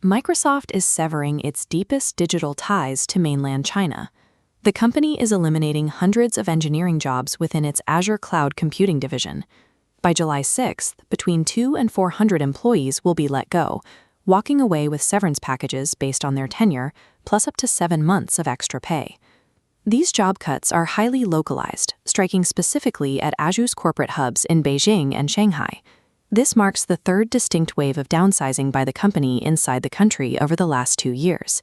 Microsoft is severing its deepest digital ties to mainland China. The company is eliminating hundreds of engineering jobs within its Azure cloud computing division. By July 6th, between 200 and 400 employees will be let go, walking away with severance packages based on their tenure, plus up to 7 months of extra pay. These job cuts are highly localized, striking specifically at Azure's corporate hubs in Beijing and Shanghai. This marks the third distinct wave of downsizing by the company inside the country over the last 2 years.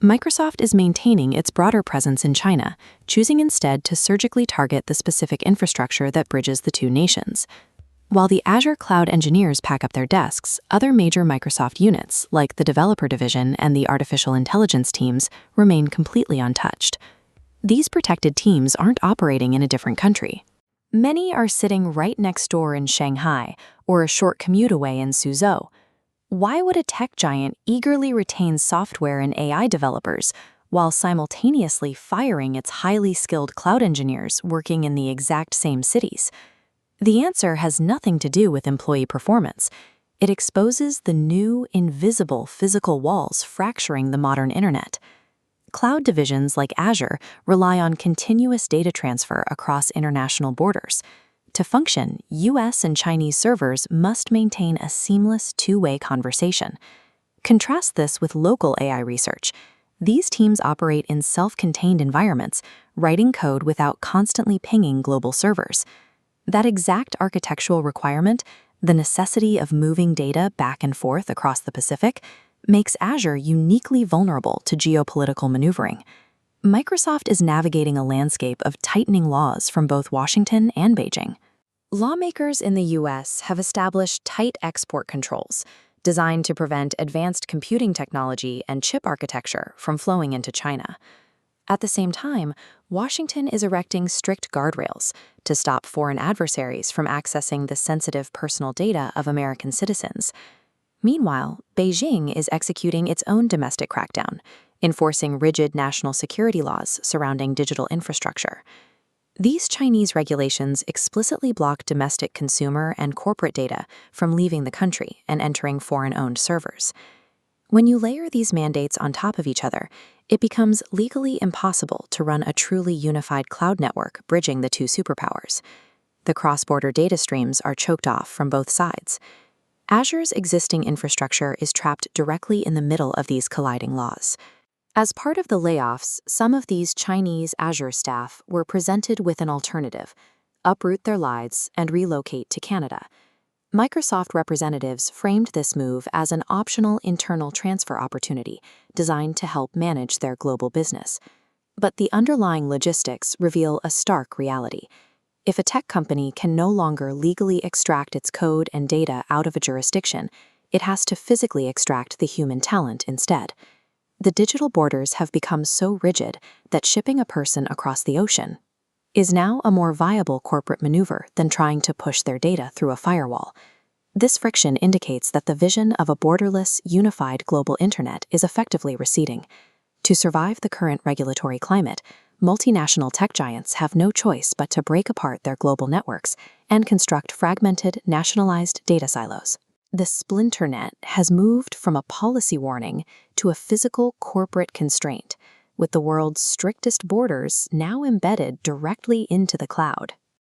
Microsoft is maintaining its broader presence in China, choosing instead to surgically target the specific infrastructure that bridges the two nations. While the Azure cloud engineers pack up their desks, other major Microsoft units, like the developer division and the artificial intelligence teams, remain completely untouched. These protected teams aren't operating in a different country. Many are sitting right next door in Shanghai or a short commute away in Suzhou. Why would a tech giant eagerly retain software and AI developers while simultaneously firing its highly skilled cloud engineers working in the exact same cities? The answer has nothing to do with employee performance. It exposes the new, invisible physical walls fracturing the modern internet. Cloud divisions like Azure rely on continuous data transfer across international borders. To function, US and Chinese servers must maintain a seamless two-way conversation. Contrast this with local AI research. These teams operate in self-contained environments, writing code without constantly pinging global servers. That exact architectural requirement, the necessity of moving data back and forth across the Pacific, makes Azure uniquely vulnerable to geopolitical maneuvering. Microsoft is navigating a landscape of tightening laws from both Washington and Beijing. Lawmakers in the US have established tight export controls, designed to prevent advanced computing technology and chip architecture from flowing into China. At the same time, Washington is erecting strict guardrails to stop foreign adversaries from accessing the sensitive personal data of American citizens. Meanwhile, Beijing is executing its own domestic crackdown, enforcing rigid national security laws surrounding digital infrastructure. These Chinese regulations explicitly block domestic consumer and corporate data from leaving the country and entering foreign-owned servers. When you layer these mandates on top of each other, it becomes legally impossible to run a truly unified cloud network bridging the two superpowers. The cross-border data streams are choked off from both sides. Azure's existing infrastructure is trapped directly in the middle of these colliding laws. As part of the layoffs, some of these Chinese Azure staff were presented with an alternative: uproot their lives and relocate to Canada. Microsoft representatives framed this move as an optional internal transfer opportunity designed to help manage their global business. But the underlying logistics reveal a stark reality. If a tech company can no longer legally extract its code and data out of a jurisdiction, it has to physically extract the human talent instead. The digital borders have become so rigid that shipping a person across the ocean is now a more viable corporate maneuver than trying to push their data through a firewall. This friction indicates that the vision of a borderless, unified global internet is effectively receding. To survive the current regulatory climate, multinational tech giants have no choice but to break apart their global networks and construct fragmented, nationalized data silos. The splinternet has moved from a policy warning to a physical corporate constraint, with the world's strictest borders now embedded directly into the cloud.